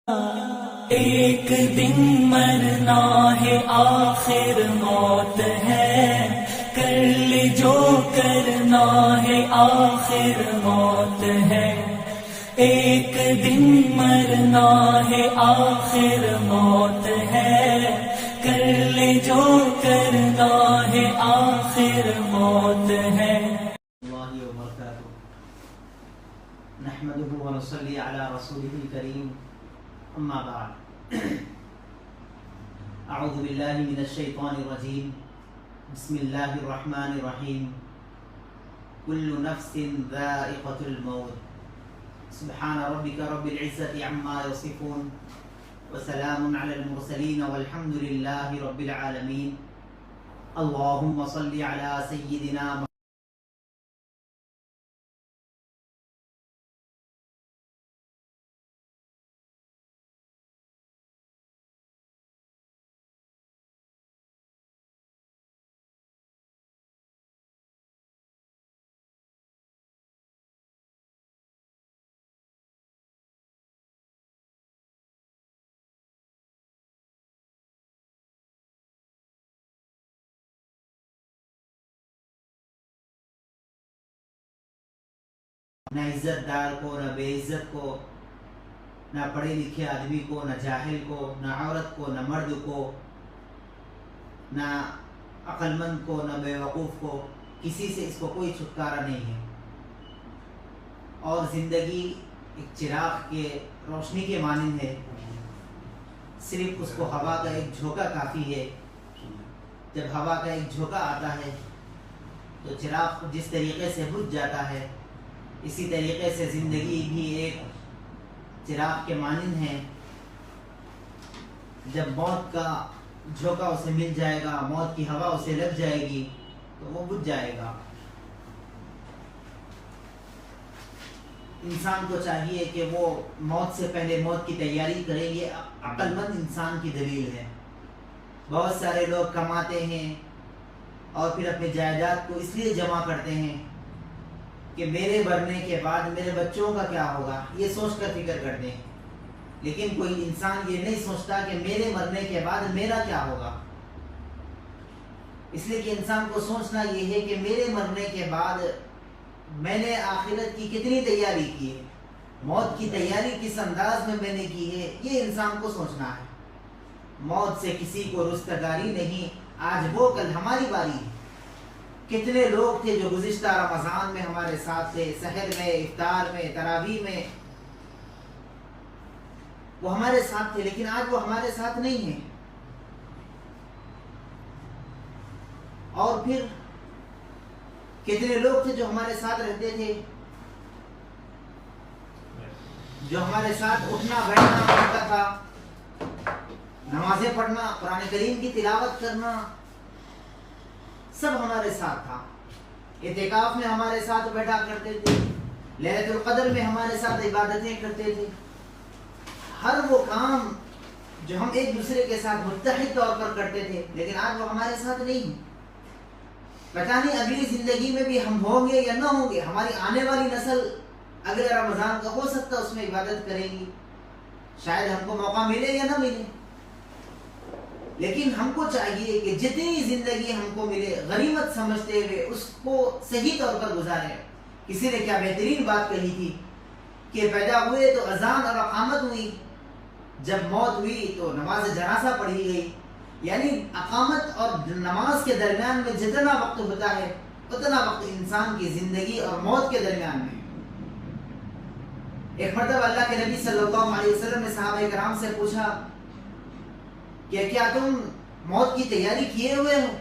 ایک دن مرنا ہے آخر موت ہے، کر لے جو کرنا ہے آخر موت ہے۔ ایک دن مرنا ہے آخر موت ہے، کر لے جو کرنا ہے آخر موت ہے۔ اللہ وبرکاتہ، نحمده ونصلی علی رسوله الکریم، اما بعد، اعوذ باللہ من الشیطان الرجیم، بسم اللہ الرحمن الرحیم، کل نفس ذائقة الموت، سبحان ربک رب العزة عما یصفون، وسلام علی المرسلین والحمد للہ رب العالمین۔ اللہم صلی علی سیدنا نہ عزت دار کو، نہ بے عزت کو، نہ پڑھے لکھے آدمی کو، نہ جاہل کو، نہ عورت کو، نہ مرد کو، نہ عقل مند کو، نہ بے وقوف کو، کسی سے اس کو کوئی چھٹکارا نہیں ہے۔ اور زندگی ایک چراغ کے روشنی کے مانند ہے، صرف اس کو ہوا کا ایک جھونکا کافی ہے۔ جب ہوا کا ایک جھونکا آتا ہے تو چراغ جس طریقے سے بجھ جاتا ہے، اسی طریقے سے زندگی بھی ایک چراغ کے مانند ہے۔ جب موت کا جھونکا اسے مل جائے گا، موت کی ہوا اسے لگ جائے گی تو وہ بجھ جائے گا۔ انسان کو چاہیے کہ وہ موت سے پہلے موت کی تیاری کرے، یہ عقل مند انسان کی دلیل ہے۔ بہت سارے لوگ کماتے ہیں اور پھر اپنی جائیداد کو اس لیے جمع کرتے ہیں کہ میرے مرنے کے بعد میرے بچوں کا کیا ہوگا، یہ سوچ کر فکر کرتے ہیں۔ لیکن کوئی انسان یہ نہیں سوچتا کہ میرے مرنے کے بعد میرا کیا ہوگا۔ اس لیے کہ انسان کو سوچنا یہ ہے کہ میرے مرنے کے بعد میں نے آخرت کی کتنی تیاری کی ہے، موت کی تیاری کس انداز میں نے کی ہے، یہ انسان کو سوچنا ہے۔ موت سے کسی کو رستگاری نہیں، آج وہ کل ہماری باری ہے۔ کتنے لوگ تھے جو گزشتہ رمضان میں ہمارے ساتھ تھے، سحر میں، افطار میں، تراویح میں، وہ ہمارے ساتھ تھے، لیکن آج وہ ہمارے ساتھ نہیں ہیں۔ اور پھر کتنے لوگ تھے جو ہمارے ساتھ رہتے تھے، جو ہمارے ساتھ اٹھنا بیٹھنا ہوتا تھا، نمازیں پڑھنا، قرآن کریم کی تلاوت کرنا، سب ہمارے ساتھ تھا۔ اعتکاف میں ہمارے ساتھ بیٹھا کرتے تھے، لیلۃ القدر میں ہمارے ساتھ عبادتیں کرتے تھے۔ ہر وہ کام جو ہم ایک دوسرے کے ساتھ متحد طور پر کرتے تھے، لیکن آج وہ ہمارے ساتھ نہیں ہیں۔ پتہ نہیں اگلی زندگی میں بھی ہم ہوں گے یا نہ ہوں گے۔ ہماری آنے والی نسل اگلے رمضان کا ہو سکتا ہے اس میں عبادت کرے گی، شاید ہم کو موقع ملے یا نہ ملے۔ لیکن ہم کو چاہیے کہ جتنی زندگی ہم کو ملے غنیمت سمجھتے ہوئے اس کو صحیح طور پر گزاریں۔ کسی نے کیا بہترین بات کہی تھی کہ پیدا ہوئے تو اذان اور اقامت ہوئی، جب موت ہوئی تو نماز جنازہ پڑھی گئی۔ یعنی اقامت اور نماز کے درمیان میں جتنا وقت ہوتا ہے اتنا وقت انسان کی زندگی اور موت کے درمیان میں۔ ایک مرتبہ اللہ کے نبی صلی اللہ علیہ وسلم نے صحابہ کرام سے پوچھا کہ کیا تم موت کی تیاری کیے ہوئے ہو،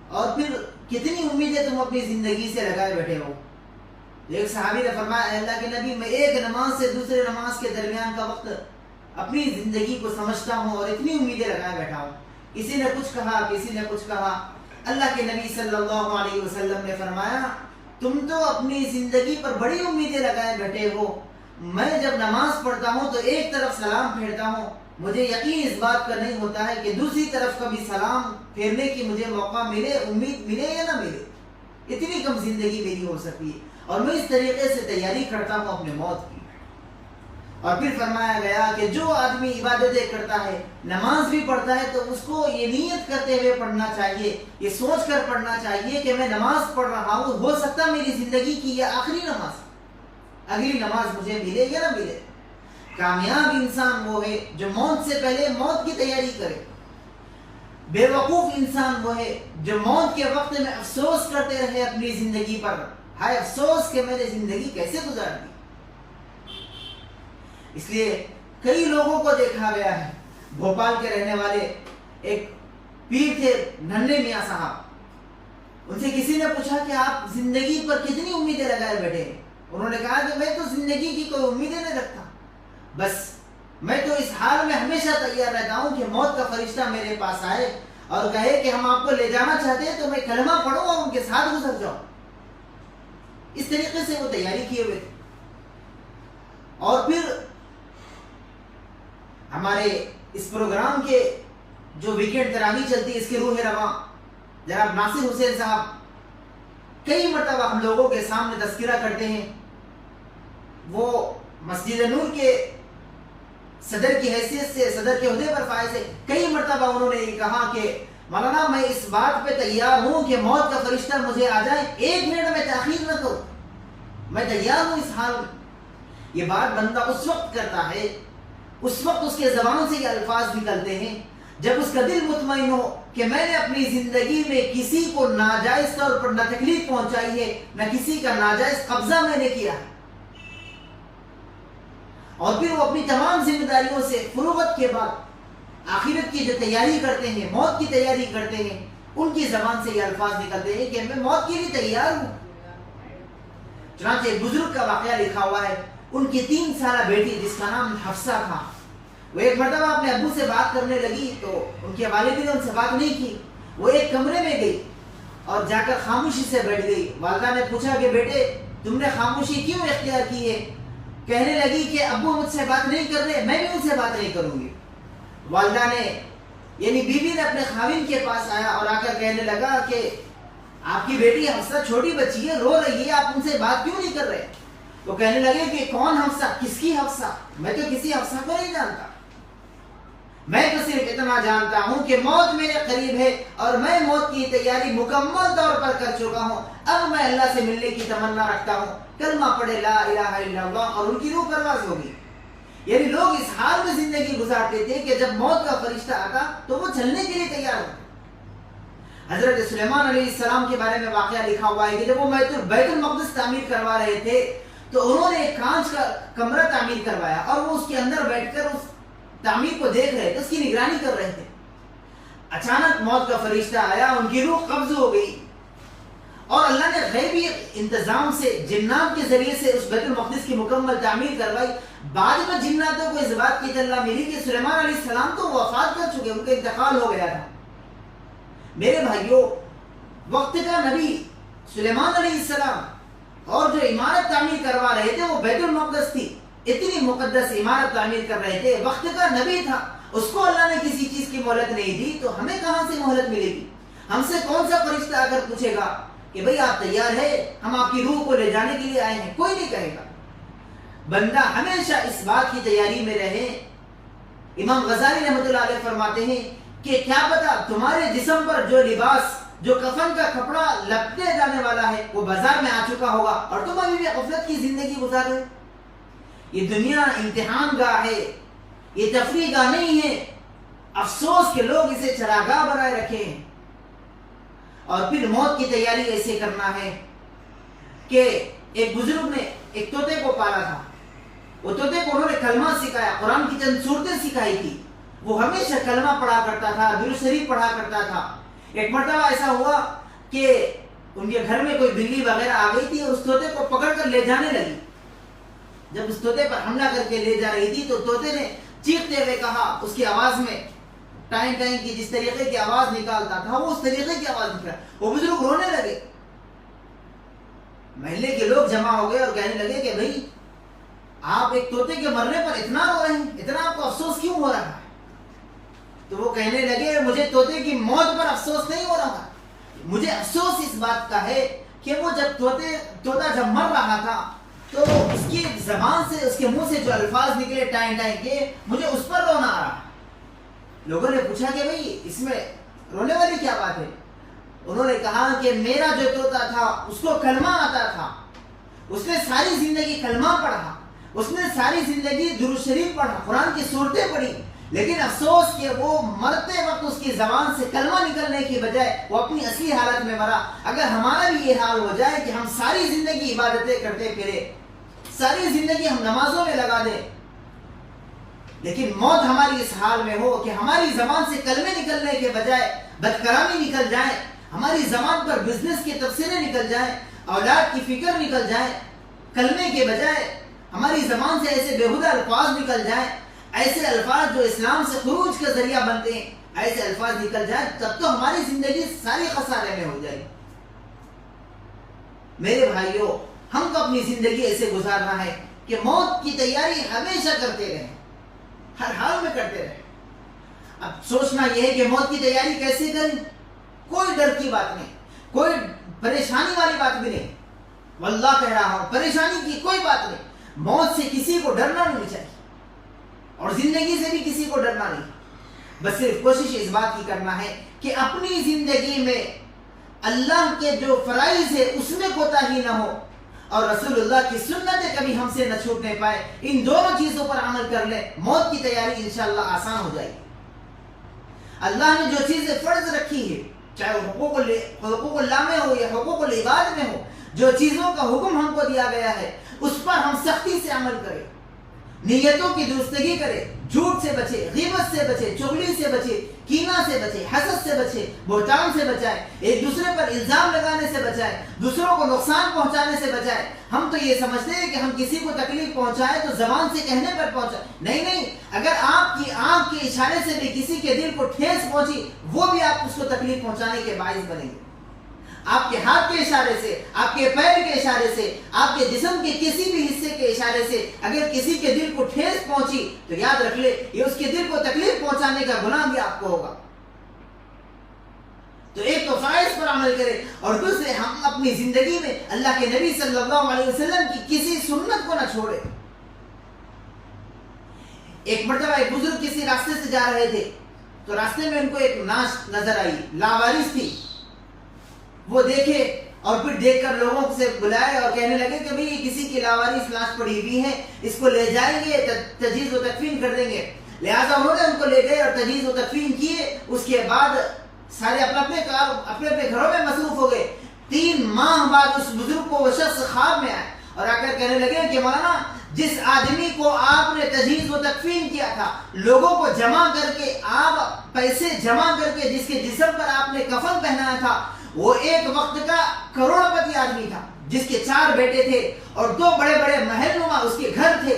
اور پھر کتنی امیدیں تم اپنی زندگی سے لگائے بیٹھے ہو؟ ایک صحابی نے فرمایا، اے اللہ کے نبی، میں ایک نماز سے دوسرے نماز کے درمیان کا وقت اپنی زندگی کو سمجھتا ہوں اور اتنی امیدیں لگائے بیٹھا ہوں۔ کسی نے کچھ کہا، کسی نے کچھ کہا۔ اللہ کے نبی صلی اللہ علیہ وسلم نے فرمایا، تم تو اپنی زندگی پر بڑی امیدیں لگائے بیٹھے ہو، میں جب نماز پڑھتا ہوں تو ایک طرف سلام پھیرتا ہوں، مجھے یقین اس بات کا نہیں ہوتا ہے کہ دوسری طرف کا بھی سلام پھیرنے کی مجھے موقع ملے، امید ملے یا نہ ملے۔ اتنی کم زندگی میری ہو سکتی ہے، اور میں اس طریقے سے تیاری کرتا ہوں اپنے موت کی۔ اور پھر فرمایا گیا کہ جو آدمی عبادتیں کرتا ہے، نماز بھی پڑھتا ہے، تو اس کو یہ نیت کرتے ہوئے پڑھنا چاہیے، یہ سوچ کر پڑھنا چاہیے کہ میں نماز پڑھ رہا ہوں، ہو سکتا میری زندگی کی یہ آخری نماز، اگلی نماز مجھے ملے یا نہ ملے۔ کامیاب انسان وہ ہے جو موت سے پہلے موت کی تیاری کرے، بے وقوف انسان وہ ہے جو موت کے وقت میں افسوس کرتے رہے اپنی زندگی پر، ہائے افسوس کہ میں نے زندگی کیسے گزار دی۔ اس لیے کئی لوگوں کو دیکھا گیا ہے، بھوپال کے رہنے والے ایک پیر تھے ننھے میاں صاحب، ان سے کسی نے پوچھا کہ آپ زندگی پر کتنی امیدیں لگائے بیٹھے ہیں؟ انہوں نے کہا کہ میں تو زندگی کی کوئی امیدیں نہیں رکھتا، بس میں تو اس حال میں ہمیشہ تیار رہتا ہوں کہ موت کا فرشتہ میرے پاس آئے اور کہے کہ ہم آپ کو لے جانا چاہتے ہیں تو میں کلمہ پڑھوں اور ان کے ساتھ گزر جاؤں۔ اس طریقے سے وہ تیاری کیے ہوئے تھے۔ اور پھر ہمارے اس پروگرام کے جو ویکینڈ تراویح چلتی ہے، اس کے روح رواں جناب ناصر حسین صاحب کئی مرتبہ ہم لوگوں کے سامنے تذکرہ کرتے ہیں۔ وہ مسجد نور کے صدر کی حیثیت سے، صدر کے عہدے پر فائز ہے، کئی مرتبہ انہوں نے یہ کہا کہ مولانا میں اس بات پہ تیار ہوں کہ موت کا فرشتہ مجھے آ جائے، 1 منٹ میں تاخیر نہ کروں، میں تیار ہوں اس حال میں۔ یہ بات بندہ اس وقت کرتا ہے، اس وقت اس کے زبان سے یہ الفاظ نکلتے ہیں جب اس کا دل مطمئن ہو کہ میں نے اپنی زندگی میں کسی کو ناجائز طور پر نہ تکلیف پہنچائی ہے، نہ کسی کا ناجائز قبضہ میں نے کیا ہے، اور پھر وہ اپنی تمام ذمہ داریوں سے فروغت کے بعد آخرت کی جو تیاری کرتے ہیں، موت کی تیاری کرتے ہیں، ان کی زبان سے یہ الفاظ نکلتے ہیں کہ میں موت کے لیے تیار ہوں۔ چنانچہ ایک بزرگ کا واقعہ لکھا ہوا ہے، ان کی 3 سالہ بیٹی جس کا نام حفصہ تھا، وہ ایک مرتبہ اپنے ابو سے بات کرنے لگی تو ان کے والد نے ان سے بات نہیں کی، وہ ایک کمرے میں گئی اور جا کر خاموشی سے بیٹھ گئی۔ والدہ نے پوچھا کہ بیٹے تم نے خاموشی کیوں اختیار کی ہے؟ کہنے لگی کہ ابو مجھ سے بات نہیں کر رہے، میں بھی ان سے بات نہیں کروں گی۔ والدہ نے یعنی بیوی نے اپنے خاوند کے پاس آیا اور آ کر کہنے لگا کہ آپ کی بیٹی حفصہ چھوٹی بچی ہے، رو رہی ہے، آپ ان سے بات کیوں نہیں کر رہے؟ وہ کہنے لگے کہ کون حفصہ، کس کی حفصہ؟ میں تو کسی حفصہ کو نہیں جانتا، میں تو صرف اتنا جانتا ہوں کہ موت میرے قریب ہے اور میں موت کی تیاری مکمل طور پر کر چکا ہوں، اب میں اللہ سے ملنے کی تمنا رکھتا ہوں، کلمہ پڑھے لا الہ الا اللہ، اور ان کی روح پرواز ہوگی۔ یعنی لوگ اس حال میں زندگی گزارتے تھے کہ جب موت کا فرشتہ آتا تو وہ چلنے کے لیے تیار ہوتے۔ حضرت سلیمان علیہ السلام کے بارے میں واقعہ لکھا ہوا ہے کہ جب وہ بیت المقدس تعمیر کروا رہے تھے تو انہوں نے ایک کانچ کا کمرہ تعمیر کروایا اور وہ اس کے اندر بیٹھ کر اس تعمیر کو دیکھ رہے تھے، اس کی نگرانی کر رہے تھے۔ اچانک موت کا فرشتہ آیا، ان کی روح قبض ہو گئی اور اللہ نے غیبی انتظام سے جنات کے ذریعے سے اس بیت المقدس کی مکمل تعمیر کروائی۔ بعد میں جناتوں کو اس بات کی اطلاع ملی کہ سلیمان علیہ السلام تو وفات کر چکے، ان کا انتقال ہو گیا تھا۔ میرے بھائیوں، وقت کا نبی سلیمان علیہ السلام اور جو عمارت تعمیر کروا رہے تھے وہ بیت المقدس تھی، اتنی مقدس عمارت تعمیر کر رہے تھے، وقت کا نبی تھا، اس کو اللہ نے کسی چیز کی مہلت نہیں دی، تو ہمیں کہاں سے مہلت ملے گی؟ ہم سے کون سا فرشتہ اگر پوچھے گا کہ بھئی آپ تیار ہے، ہم آپ کی روح کو لے جانے کے لیے آئے ہیں؟ کوئی نہیں کہے گا۔ بندہ ہمیشہ اس بات کی تیاری میں رہے۔ امام غزالی رحمۃ اللہ علیہ فرماتے ہیں کہ کیا پتا تمہارے جسم پر جو لباس، جو کفن کا کپڑا لپٹے جانے والا ہے وہ بازار میں آ چکا ہوگا اور تم ابھی بھی غفلت کی زندگی گزار رہے۔ یہ دنیا امتحان گاہ ہے، یہ تفریح گاہ نہیں ہے۔ افسوس کہ لوگ اسے چراگاہ بنائے رکھے ہیں۔ اور پھر موت کی تیاری ایسے کرنا ہے کہ ایک بزرگ نے ایک طوطے کو پالا تھا، وہ طوطے کو انہوں نے کلمہ سکھایا، قرآن کی چند صورتیں سکھائی تھی، وہ ہمیشہ کلمہ پڑھا کرتا تھا، درود شریف پڑھا کرتا تھا۔ ایک مرتبہ ایسا ہوا کہ ان کے گھر میں کوئی بلی وغیرہ آ گئی تھی اور اس طوطے کو پکڑ کر لے جانے لگی۔ جب اس طوطے پر حملہ کر کے لے جا رہی تھی تو طوطے نے چیختے ہوئے کہا، اس کی آواز میں ٹائم ٹائم کی جس طریقے کی آواز نکالتا تھا وہ اس طریقے کی آواز نکلا۔ وہ بزرگ رونے لگے، محلے کے لوگ جمع ہو گئے اور کہنے لگے کہ بھئی آپ ایک طوطے کے مرنے پر اتنا رو رہے ہیں، اتنا آپ کو افسوس کیوں ہو رہا ہے؟ تو وہ کہنے لگے مجھے طوطے کی موت پر افسوس نہیں ہو رہا، مجھے افسوس اس بات کا ہے کہ وہ جب طوطا جب مر رہا تھا تو اس کی زبان سے، اس کے منہ سے جو الفاظ نکلے ٹائم کے، مجھے اس پر رونا آ رہا. لوگوں نے پوچھا کہ بھئی اس میں رونے والی کیا بات ہے؟ انہوں نے کہا کہ میرا جو طوطا تھا اس کو کلمہ آتا تھا، اس نے ساری زندگی کلمہ پڑھا، اس نے ساری زندگی درود شریف پڑھا، قرآن کی سورتیں پڑھی، لیکن افسوس کہ وہ مرتے وقت اس کی زبان سے کلمہ نکلنے کی بجائے وہ اپنی اصلی حالت میں مرا. اگر ہمارا بھی یہ حال ہو جائے کہ ہم ساری زندگی عبادتیں کرتے پھرے، ساری زندگی ہم نمازوں میں لگا دیں، لیکن موت ہماری اس حال میں ہو کہ ہماری زبان سے کلمے نکلنے کے بجائے بدکلامی نکل جائے، ہماری زبان پر بزنس کے تفسیریں نکل جائیں، اولاد کی فکر نکل جائے، کلمے کے بجائے ہماری زبان سے ایسے بےہودہ الفاظ نکل جائیں، ایسے الفاظ جو اسلام سے خروج کا ذریعہ بنتے ہیں، ایسے الفاظ نکل جائیں، تب تو ہماری زندگی ساری خسارے میں ہو جائے. میرے بھائیوں، ہم کو اپنی زندگی ایسے گزارنا ہے کہ موت کی تیاری ہمیشہ کرتے رہیں، ہر حال میں کرتے رہیں. اب سوچنا یہ ہے کہ موت کی تیاری کیسے کریں؟ کوئی ڈر کی بات نہیں، کوئی پریشانی والی بات بھی نہیں. واللہ کہہ رہا ہوں، پریشانی کی کوئی بات نہیں. موت سے کسی کو ڈرنا نہیں چاہیے، اور زندگی سے بھی کسی کو ڈرنا نہیں. بس صرف کوشش اس بات کی کرنا ہے کہ اپنی زندگی میں اللہ کے جو فرائض ہے اس میں کوتاہی نہ ہو، اور رسول اللہ کی سنتیں کبھی ہم سے نہ چھوٹنے پائے. ان دونوں چیزوں پر عمل کر لیں، موت کی تیاری انشاءاللہ آسان ہو جائے گی. اللہ نے جو چیزیں فرض رکھی ہے، چاہے حقوق اللہ میں ہو یا حقوق العباد میں ہو، جو چیزوں کا حکم ہم کو دیا گیا ہے اس پر ہم سختی سے عمل کریں، نیتوں کی درستگی کرے، جھوٹ سے بچے، غیبت سے بچے، چغلی سے بچے، کینہ سے بچے، حسد سے بچے، بہتان سے بچائے، ایک دوسرے پر الزام لگانے سے بچائے، دوسروں کو نقصان پہنچانے سے بچائے. ہم تو یہ سمجھتے ہیں کہ ہم کسی کو تکلیف پہنچائے تو زبان سے کہنے پر پہنچائے. نہیں، اگر آپ کی آنکھ کے اشارے سے بھی کسی کے دل کو ٹھیس پہنچی، وہ بھی آپ اس کو تکلیف پہنچانے کے باعث بنیں گے. آپ کے ہاتھ کے اشارے سے، آپ کے پیر کے اشارے سے، آپ کے جسم کے کسی بھی حصے کے اشارے سے اگر کسی کے دل کو ٹھیس پہنچی تو یاد رکھ لے، یہ اس کے دل کو تکلیف پہنچانے کا گناہ بھی آپ کو ہوگا. تو ایک تو فرائض پر عمل کرے، اور دوسرے ہم اپنی زندگی میں اللہ کے نبی صلی اللہ علیہ وسلم کی کسی سنت کو نہ چھوڑے. ایک مرتبہ ایک بزرگ کسی راستے سے جا رہے تھے، تو راستے میں ان کو ایک ناش نظر آئی، لاوارث تھی. وہ دیکھے اور پھر دیکھ کر لوگوں سے بلائے اور کہنے لگے کہ بھئی کسی کی لاوارث لاش پڑی ہوئی ہے، اس کو لے جائیں گے، تجہیز و تکفین کر دیں گے. لہٰذا انہوں نے ان کو لے گئے اور تجہیز و تکفین کیے. اس کے بعد سارے اپنے گھروں میں مصروف ہو گئے. 3 ماہ بعد اس بزرگ کو وہ شخص خواب میں آئے اور آ کر کہنے لگے کہ مولانا، جس آدمی کو آپ نے تجہیز و تکفین کیا تھا، لوگوں کو جمع کر کے، آپ پیسے جمع کر کے جس کے جسم پر آپ نے کفن پہنایا تھا، وہ ایک وقت کا کروڑ پتی آدمی تھا، جس کے 4 بیٹے تھے اور 2 بڑے بڑے محل نما اس کے گھر تھے.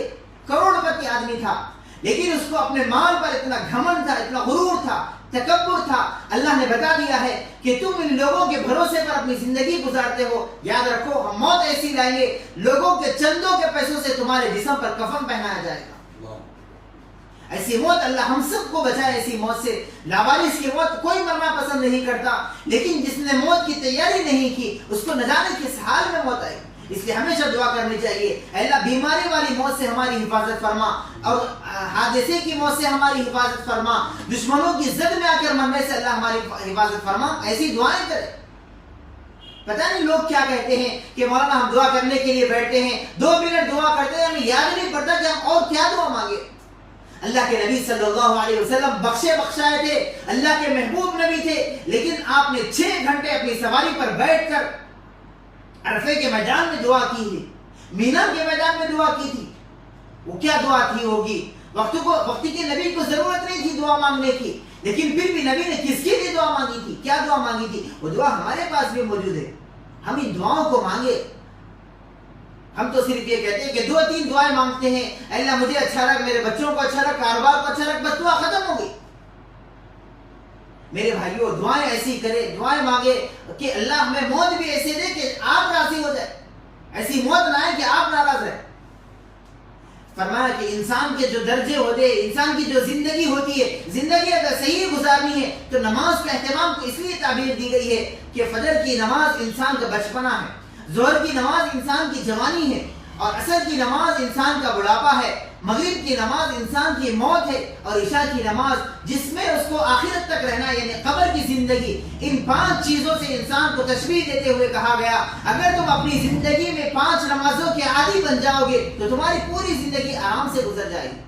کروڑ پتی آدمی تھا، لیکن اس کو اپنے مال پر اتنا گھمنڈ تھا، اتنا غرور تھا، تکبر تھا. اللہ نے بتا دیا ہے کہ تم ان لوگوں کے بھروسے پر اپنی زندگی گزارتے ہو. یاد رکھو، ہم موت ایسی لائیں گے، لوگوں کے چندوں کے پیسوں سے تمہارے جسم پر کفن پہنایا جائے گا. ایسی موت اللہ ہم سب کو بچائے. ایسی موت سے، لاوارث کی موت کوئی مرنا پسند نہیں کرتا، لیکن جس نے موت کی تیاری نہیں کی اس کو نہ جانے کس حال میں موت آئے. اس لیے ہمیشہ دعا کرنی چاہیے، اے اللہ بیماری والی موت سے ہماری حفاظت فرما، اور حادثے کی موت سے ہماری حفاظت فرما، دشمنوں کی زد میں آ کر مرنے سے اللہ ہماری حفاظت فرما. ایسی دعائیں کریں. پتہ نہیں لوگ کیا کہتے ہیں کہ مولانا ہم دعا کرنے کے لیے بیٹھتے ہیں، 2 منٹ دعا کرتے ہیں، ہمیں یاد نہیں پڑتا کہ ہم اور کیا دعا مانگے. اللہ کے نبی صلی اللہ علیہ وسلم بخشائے تھے، اللہ کے محبوب نبی تھے، لیکن آپ نے 6 گھنٹے اپنی سواری پر بیٹھ کر عرفے کے میدان میں دعا کی ہے، مینا کے میدان میں دعا کی تھی. وہ کیا دعا تھی ہوگی؟ وقت کے نبی کو ضرورت نہیں تھی دعا مانگنے کی، لیکن پھر بھی نبی نے کس کے لیے دعا مانگی تھی؟ کیا دعا مانگی تھی؟ وہ دعا ہمارے پاس بھی موجود ہے. ہم ان دعاؤں کو مانگے. ہم تو صرف یہ کہتے ہیں کہ 2-3 دعائیں مانگتے ہیں، اے اللہ مجھے اچھا رکھ، میرے بچوں کو اچھا رکھ، کاروبار کو اچھا رکھ، بس دعا ختم ہو گئی. میرے بھائیوں، دعائیں ایسی کرے، دعائیں مانگے کہ اللہ ہمیں موت بھی ایسے دے کہ آپ راضی ہو جائے. ایسی موت نہ آئے کہ آپ ناراض رہے. فرمایا کہ انسان کے جو درجے ہوتے ہیں، انسان کی جو زندگی ہوتی ہے، زندگی اگر صحیح گزارنی ہے تو نماز کا اہتمام کو اس لیے تعبیر دی گئی ہے کہ فجر کی نماز انسان کا بچپنا ہے، ظہر کی نماز انسان کی جوانی ہے، اور عصر کی نماز انسان کا بڑھاپا ہے، مغرب کی نماز انسان کی موت ہے، اور عشاء کی نماز جس میں اس کو آخرت تک رہنا یعنی قبر کی زندگی. ان 5 چیزوں سے انسان کو تشبیہ دیتے ہوئے کہا گیا اگر تم اپنی زندگی میں 5 نمازوں کے عادی بن جاؤ گے تو تمہاری پوری زندگی آرام سے گزر جائے گی.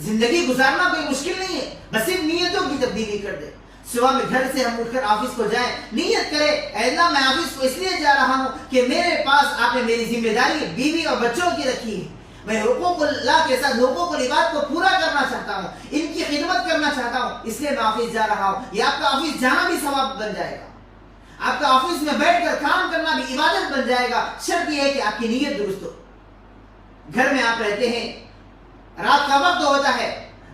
زندگی گزارنا کوئی مشکل نہیں ہے، بس صرف نیتوں کی تبدیلی کر دے. صبح میں گھر سے ہم اٹھ کر آفس کو جائیں، نیت کرے اے اللہ میں آفس کو اس لیے جا رہا ہوں کہ میرے پاس آپ نے میری ذمہ داری بیوی اور بچوں کی رکھی ہے، میں حقوق اللہ کے ساتھ حقوق العباد کو پورا کرنا چاہتا ہوں، ان کی خدمت کرنا چاہتا ہوں، اس لیے میں آفس جا رہا ہوں. یہ آپ کا آفس جانا بھی ثواب بن جائے گا، آپ کا آفس میں بیٹھ کر کام کرنا بھی عبادت بن جائے گا. شرط یہ ہے کہ آپ کی نیت درست ہو. گھر میں آپ رہتے ہیں، رات کا وقت ہوتا ہے،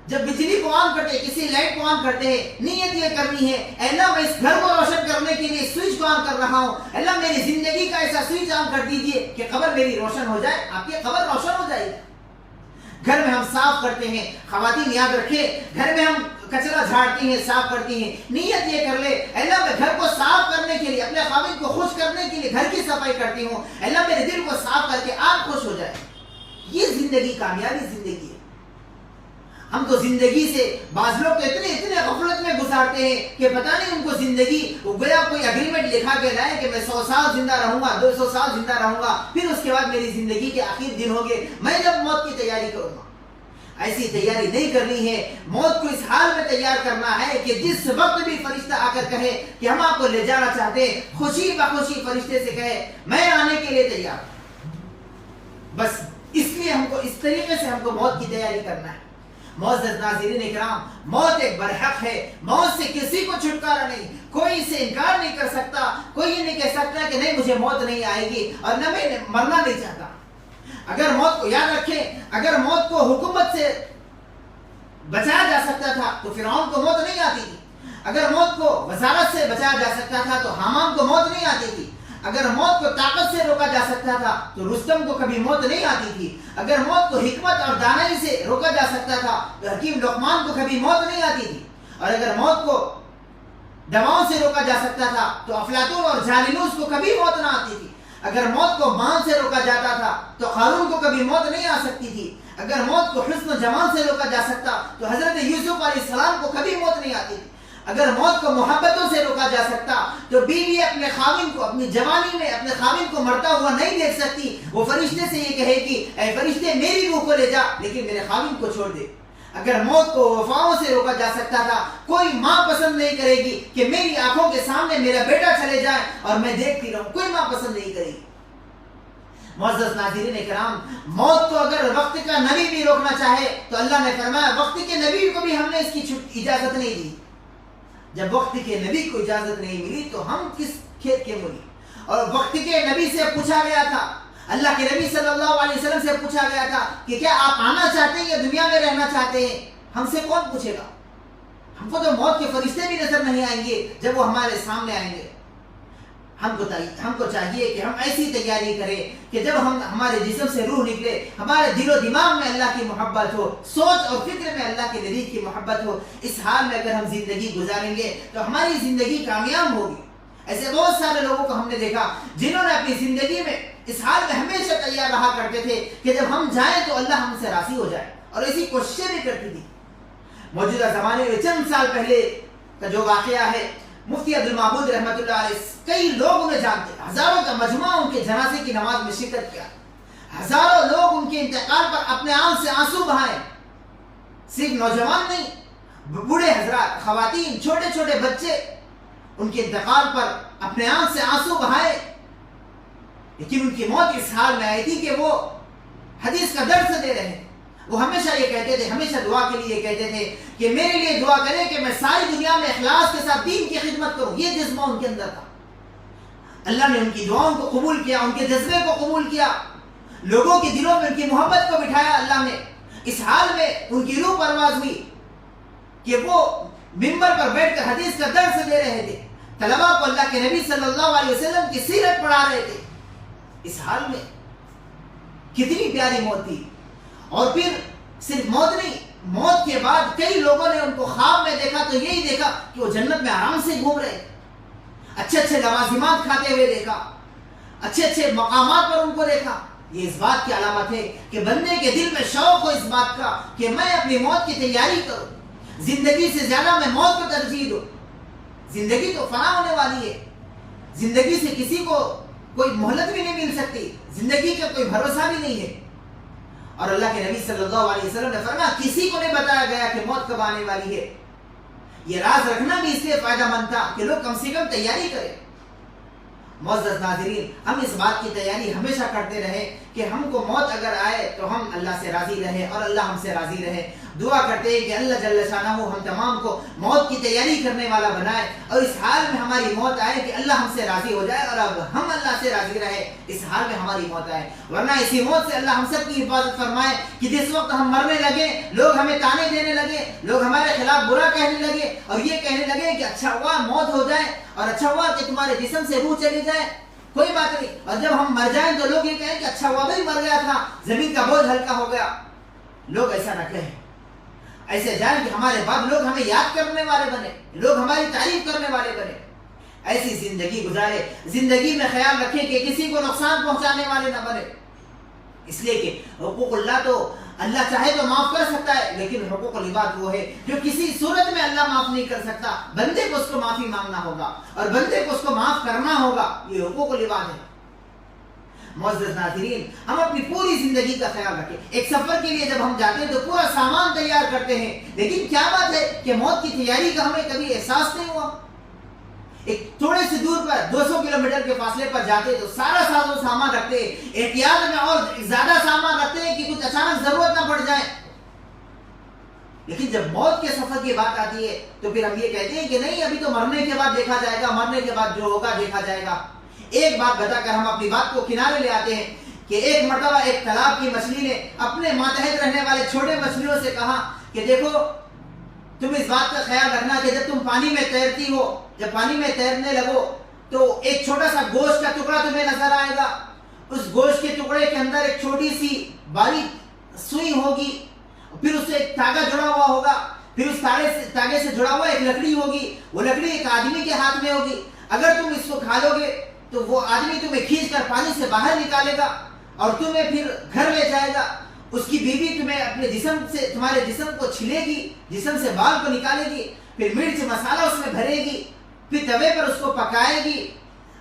جب بجلی کو آن کرتے ہیں، کسی لائٹ کو آن کرتے ہیں، نیت یہ کرنی ہے اے اللہ میں اس گھر کو روشن کرنے کے لیے سوئچ کو آن کر رہا ہوں، اللہ میری زندگی کا ایسا سوئچ آن کر دیجئے کہ قبر میری روشن ہو جائے. آپ کی قبر روشن ہو جائے گی. گھر میں ہم صاف کرتے ہیں، خواتین یاد رکھیں گھر میں ہم کچرا جھاڑتی ہیں، صاف کرتی ہیں، نیت یہ کر لے اے اللہ میں گھر کو صاف کرنے کے لیے، اپنے خاوند کو خوش کرنے کے لیے گھر کی صفائی کرتی ہوں، اے اللہ میرے دل کو صاف کر کے آپ خوش ہو جائے. یہ زندگی کامیابی زندگی ہے. ہم تو زندگی سے بعض لوگ تو اتنے غفلت میں گزارتے ہیں کہ پتہ نہیں ان کو زندگی گویا کوئی اگریمنٹ لکھا کے لائے کہ میں 100 سال زندہ رہوں گا، 200 سال زندہ رہوں گا، پھر اس کے بعد میری زندگی کے آخر دن ہوں گے، میں جب موت کی تیاری کروں گا. ایسی تیاری نہیں کرنی ہے. موت کو اس حال میں تیار کرنا ہے کہ جس وقت بھی فرشتہ آ کر کہے کہ ہم آپ کو لے جانا چاہتے ہیں، خوشی بخوشی فرشتے سے کہے میں آنے کے لیے تیار ہوں. بس اس لیے ہم کو اس طریقے سے ہم کو موت کی تیاری کرنا ہے. معزز ناظرین اکرام، موت ایک برحق ہے، موت سے کسی کو چھٹکارا نہیں، کوئی اسے انکار نہیں کر سکتا، کوئی یہ نہیں کہہ سکتا کہ نہیں مجھے موت نہیں آئے گی اور نہ میں مرنا نہیں چاہتا. اگر موت کو یاد رکھیں، اگر موت کو حکومت سے بچایا جا سکتا تھا تو فرعون کو موت نہیں آتی تھی. اگر موت کو وزارت سے بچایا جا سکتا تھا تو حامان کو موت نہیں آتی تھی. اگر موت کو طاقت سے روکا جا سکتا تھا تو رستم کو کبھی موت نہیں آتی تھی. اگر موت کو حکمت اور دانائی سے روکا جا سکتا تھا تو حکیم لقمان کو کبھی موت نہیں آتی تھی. اور اگر موت کو دواؤں سے روکا جا سکتا تھا تو افلاطون اور جالینوس کو کبھی موت نہ آتی تھی. اگر موت کو مان سے روکا جاتا تھا تو قارون کو کبھی موت نہیں آ سکتی تھی. اگر موت کو حسن و جمال سے روکا جا سکتا تو حضرت یوسف علیہ السلام کو کبھی موت نہیں آتی تھی. اگر موت کو محبتوں سے روکا جا سکتا تو بیوی اپنے خاوند کو اپنی جوانی میں اپنے خاوند کو مرتا ہوا نہیں دیکھ سکتی. وہ فرشتے سے یہ کہے گی اے فرشتے میری روح کو لے جا لیکن میرے خاوند کو چھوڑ دے. اگر موت کو وفاؤں سے روکا جا سکتا تھا، کوئی ماں پسند نہیں کرے گی کہ میری آنکھوں کے سامنے میرا بیٹا چلے جائے اور میں دیکھتی رہوں، کوئی ماں پسند نہیں کرے گی. معزز ناظرین اکرام، موت کو اگر وقت کا نبی بھی روکنا چاہے تو اللہ نے فرمایا وقت کے نبی کو بھی ہم نے اس کی اجازت نہیں دی. جب وقت کے نبی کو اجازت نہیں ملی تو ہم کس کھیت کے مولی. اور وقت کے نبی سے پوچھا گیا تھا، اللہ کے نبی صلی اللہ علیہ وسلم سے پوچھا گیا تھا کہ کیا آپ آنا چاہتے ہیں یا دنیا میں رہنا چاہتے ہیں؟ ہم سے کون پوچھے گا؟ ہم کو تو موت کے فرشتے بھی نظر نہیں آئیں گے جب وہ ہمارے سامنے آئیں گے. ہم کو چاہیے کہ ہم ایسی تیاری کریں کہ جب ہمارے جسم سے روح نکلے ہمارے دل و دماغ میں اللہ کی محبت ہو، سوچ اور فکر میں اللہ کے نبی کی محبت ہو. اس حال میں اگر ہم زندگی گزاریں گے تو ہماری زندگی کامیاب ہوگی. ایسے بہت سارے لوگوں کو ہم نے دیکھا جنہوں نے اپنی زندگی میں اس حال میں ہمیشہ تیار رہا کرتے تھے کہ جب ہم جائیں تو اللہ ہم سے راضی ہو جائے، اور ایسی کوششیں بھی کرتی تھی. موجودہ زمانے میں چند سال پہلے کا جو واقعہ ہے، مفتی عبد المعبود رحمۃ اللہ علیہ، کئی لوگ انہیں جانتے، ہزاروں کا مجمع ان کے جنازے کی نماز میں شرکت کیا. ہزاروں لوگ ان کے انتقال پر اپنے آنکھ سے آنسو بہائے. صرف نوجوان نہیں، بوڑھے حضرات، خواتین، چھوٹے چھوٹے بچے ان کے انتقال پر اپنے آنکھ سے آنسو بہائے. لیکن ان کی موت اس حال میں آئی تھی کہ وہ حدیث کا درس دے رہے ہیں. وہ ہمیشہ یہ کہتے تھے، ہمیشہ دعا کے لیے کہتے تھے کہ میرے لیے دعا کریں کہ میں ساری دنیا میں اخلاص کے ساتھ دین کی خدمت کروں. یہ جذبہ ان کے اندر تھا. اللہ نے ان کی دعاؤں کو قبول کیا، ان کے جذبے کو قبول کیا، لوگوں کے دلوں میں ان کی محبت کو بٹھایا. اللہ نے اس حال میں ان کی روح پرواز ہوئی کہ وہ ممبر پر بیٹھ کر حدیث کا درس دے رہے تھے، طلباء کو اللہ کے نبی صلی اللہ علیہ وسلم کی سیرت پڑھا رہے تھے. اس حال میں کتنی پیاری موت تھی. اور پھر صرف موت نہیں، موت کے بعد کئی لوگوں نے ان کو خواب میں دیکھا تو یہی دیکھا کہ وہ جنت میں آرام سے گھوم رہے، اچھے اچھے لوازمات کھاتے ہوئے دیکھا، اچھے اچھے مقامات پر ان کو دیکھا. یہ اس بات کی علامت ہے کہ بندے کے دل میں شوق ہو اس بات کا کہ میں اپنی موت کی تیاری کروں، زندگی سے زیادہ میں موت کو ترجیح دوں۔ زندگی تو فنا ہونے والی ہے، زندگی سے کسی کو کوئی مہلت بھی نہیں مل سکتی، زندگی کا کوئی بھروسہ بھی نہیں ہے۔ اور اللہ کے نبی صلی اللہ علیہ وسلم نے فرمایا کسی کو نہیں بتایا گیا کہ موت کب آنے والی ہے۔ یہ راز رکھنا بھی اس لیے فائدہ مند تھا کہ لوگ کم سے کم تیاری کریں۔ معزز ناظرین، ہم اس بات کی تیاری ہمیشہ کرتے رہے کہ ہم کو موت اگر آئے تو ہم اللہ سے راضی رہے اور اللہ ہم سے راضی رہے۔ دعا کرتے ہیں کہ اللہ جل شانہ ہم تمام کو موت کی تیاری کرنے والا بنائے، اور اس حال میں ہماری موت آئے کہ اللہ ہم سے راضی ہو جائے اور اب ہم اللہ سے راضی رہے، اس حال میں ہماری موت آئے۔ ورنہ اسی موت سے اللہ ہم سب کی حفاظت فرمائے کہ جس وقت ہم مرنے لگے لوگ ہمیں تانے دینے لگے، لوگ ہمارے خلاف برا کہنے لگے اور یہ کہنے لگے کہ اچھا ہوا موت ہو جائے اور اچھا ہوا کہ تمہارے جسم سے روح چلی جائے، کوئی بات نہیں، اور جب ہم مر جائیں تو لوگ یہ کہیں کہ اچھا ہوا بھائی مر گیا تھا، زمین کا بوجھ ہلکا ہو گیا۔ لوگ ایسا نہ کہیں، ایسے جائیں کہ ہمارے بعد لوگ ہمیں یاد کرنے والے بنے، لوگ ہماری تعریف کرنے والے بنے۔ ایسی زندگی گزارے، زندگی میں خیال رکھیں کہ کسی کو نقصان پہنچانے والے نہ بنے، اس لیے کہ حقوق اللہ تو اللہ چاہے تو معاف کر سکتا ہے، لیکن حقوق العباد وہ ہے جو کسی صورت میں اللہ معاف نہیں کر سکتا، بندے کو اس کو معافی مانگنا ہوگا اور بندے کو اس کو معاف کرنا ہوگا، یہ حقوق العباد ہے۔ معزز ناظرین، ہم اپنی پوری زندگی کا خیال رکھیں۔ ایک سفر کے لیے جب ہم جاتے ہیں تو پورا سامان تیار کرتے ہیں، لیکن کیا بات ہے کہ موت کی تیاری کا ہمیں کبھی احساس نہیں ہوا۔ ایک تھوڑے سے دور پر 200 کلومیٹر کے فاصلے پر جاتے تو سارا ساز و سامان رکھتے ہیں، احتیاط میں اور زیادہ سامان رکھتے ہیں کہ کچھ اچانک ضرورت نہ پڑ جائے۔ لیکن جب موت کے سفر کی بات آتی ہے تو پھر ہم یہ کہتے ہیں کہ نہیں، ابھی تو مرنے کے بعد دیکھا جائے گا، مرنے کے بعد جو ہوگا دیکھا جائے گا۔ ایک بات بتا کر ہم اپنی بات کو کنارے لے آتے ہیں کہ ایک مرتبہ ایک تالاب کی مچھلی نے اپنے ماتحت رہنے والے چھوٹے مچھلیوں سے کہا کہ دیکھو، تم اس بات کا خیال رکھنا کہ جب تم پانی میں تیرتی ہو، جب پانی میں تیرنے لگو تو ایک چھوٹا سا گوشت کا ٹکڑا تمہیں نظر آئے گا، اس گوشت کے ٹکڑے کے اندر ایک چھوٹی سی باریک سوئی ہوگی، پھر اس سے ایک دھاگا جڑا ہوا ہوگا، پھر اس دھاگے سے جڑا ہوا ایک لکڑی ہوگی، وہ لکڑی ایک آدمی کے ہاتھ میں ہوگی۔ اگر تم اس کو کھا لو گے تو وہ آدمی تمہیں کھینچ کر پانی سے باہر نکالے گا اور تمہیں پھر گھر لے جائے گا۔ اس کی بیوی تمہیں اپنے جسم سے، تمہارے جسم کو چھلے گی، جسم سے بال کو نکالے گی، پھر مرچ مسالہ اس میں بھرے گی، پھر توے پر اس کو پکائے گی،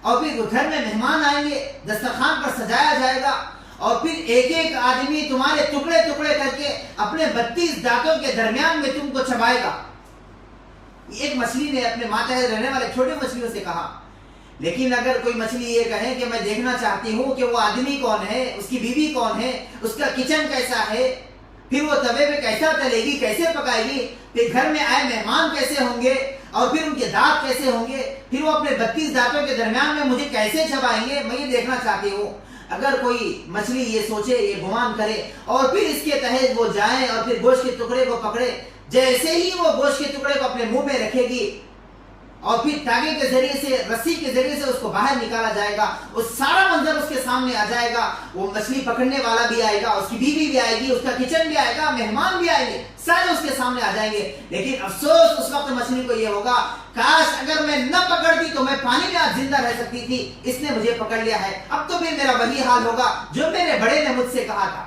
اور پھر گھر میں مہمان آئیں گے، دسترخوان پر سجایا جائے گا، اور پھر ایک ایک آدمی تمہارے ٹکڑے ٹکڑے کر کے اپنے 32 دانتوں کے درمیان میں تم کو چبائے گا۔ ایک مچھلی نے اپنے ماتحت رہنے والے چھوٹے مچھلیوں سے کہا۔ لیکن اگر کوئی مچھلی یہ کہے کہ میں دیکھنا چاہتی ہوں کہ وہ آدمی کون ہے، اس کی بیوی کون ہے، اس کا کچن کیسا ہے، پھر وہ توے پہ کیسا تلے گی، کیسے پکائے گی، پھر گھر میں آئے مہمان کیسے ہوں گے، اور پھر ان کے دانت کیسے ہوں گے، پھر وہ اپنے 32 دانتوں کے درمیان میں مجھے کیسے چبائیں گے، میں یہ دیکھنا چاہتی ہوں۔ اگر کوئی مچھلی یہ سوچے، یہ گمان کرے، اور پھر اس کے تحت وہ جائیں اور پھر گوشت کے ٹکڑے کو پکڑے، جیسے ہی وہ گوشت کے ٹکڑے کو اپنے منہ میں رکھے گی اور پھر تاگے کے ذریعے سے، رسی کے ذریعے سے اس کو باہر نکالا جائے گا، وہ سارا منظر اس کے سامنے آ جائے گا۔ وہ مچھلی پکڑنے والا بھی آئے گا، اس کی بیوی بھی آئے گی، اس کا کچن بھی آئے گا، مہمان بھی آئیں گے، سارے اس کے سامنے آ جائیں گے۔ لیکن افسوس اس وقت مچھلی کو یہ ہوگا، کاش اگر میں نہ پکڑتی تو میں پانی میں آج زندہ رہ سکتی تھی، اس نے مجھے پکڑ لیا ہے، اب تو بھی میرا وہی حال ہوگا جو میرے بڑے نے مجھ سے کہا تھا۔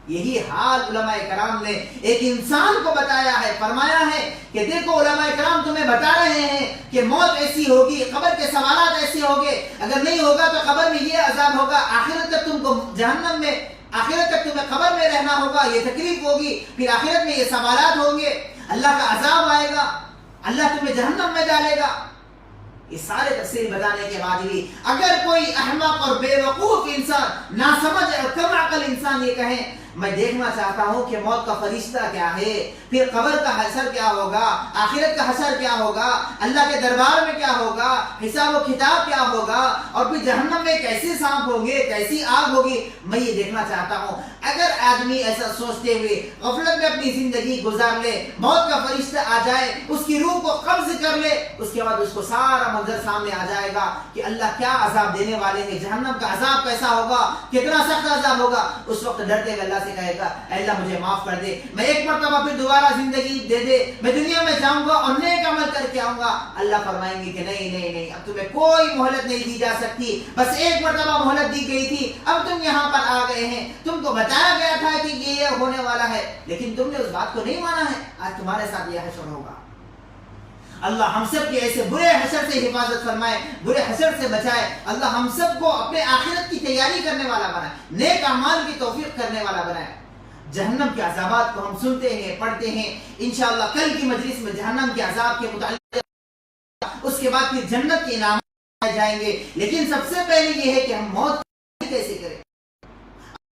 یہی حال علماء کرام نے ایک انسان کو بتایا ہے، فرمایا ہے کہ دیکھو علماء کرام تمہیں بتا رہے ہیں کہ موت ایسی ہوگی، قبر کے سوالات ایسے ہوگے، اگر نہیں ہوگا تو قبر میں یہ عذاب ہوگا، آخرت تک تم کو جہنم میں، آخرت تک تمہیں قبر میں رہنا ہوگا، یہ تکلیف ہوگی، پھر آخرت میں یہ سوالات ہوں گے، اللہ کا عذاب آئے گا، اللہ تمہیں جہنم میں ڈالے گا۔ یہ سارے تفصیل بتانے کے بعد بھی اگر کوئی احمق اور بے وقوف انسان، ناسمجھ اور کم عقل انسان یہ کہے میں دیکھنا چاہتا ہوں کہ موت کا فرشتہ کیا ہے، پھر قبر کا حشر کیا ہوگا، آخرت کا حشر کیا ہوگا، اللہ کے دربار میں کیا ہوگا، حساب و کتاب کیا ہوگا، اور پھر جہنم میں کیسے سانپ ہوں گے، کیسی آگ ہوگی، میں یہ دیکھنا چاہتا ہوں۔ اگر آدمی ایسا سوچتے ہوئے غفلت میں اپنی زندگی گزار لے، موت کا فرشتہ آ جائے، اس کی روح کو قبض کر لے، اس کے بعد اس کو سارا منظر سامنے آ جائے گا کہ اللہ کیا عذاب دینے والے ہیں، جہنم کا عذاب کیسا ہوگا، کتنا سخت عذاب ہوگا، اس وقت ڈرتے ہوئے اللہ سے سے کہے گا اے اللہ مجھے معاف کر دے, میں ایک مرتبہ پھر دوبارہ زندگی دے دے, میں دنیا میں جاؤں گا اور نیک عمل کر کے آؤں گا. اللہ فرمائیں گے کہ نہیں نہیں نہیں, اب تمہیں کوئی مہلت نہیں دی جا سکتی, بس ایک مرتبہ مہلت دی گئی تھی, اب تم یہاں پر آ گئے ہیں, تم کو بتایا گیا تھا کہ یہ ہونے والا ہے لیکن تم نے اس بات کو نہیں مانا ہے, آج تمہارے ساتھ یہ حشر ہوگا. اللہ ہم سب کے ایسے برے حشر سے حفاظت فرمائے, برے حشر سے بچائے. اللہ ہم سب کو اپنے آخرت کی تیاری کرنے والا بنائے, نیک اعمال کی توفیق کرنے والا بنائے. جہنم کے عذابات کو ہم سنتے ہیں, پڑھتے ہیں. انشاءاللہ کل کی مجلس میں جہنم کے عذاب کے متعلق, اس کے بعد پھر جنت کے انعامات جائیں گے. لیکن سب سے پہلے یہ ہے کہ ہم موت کیسے کریں.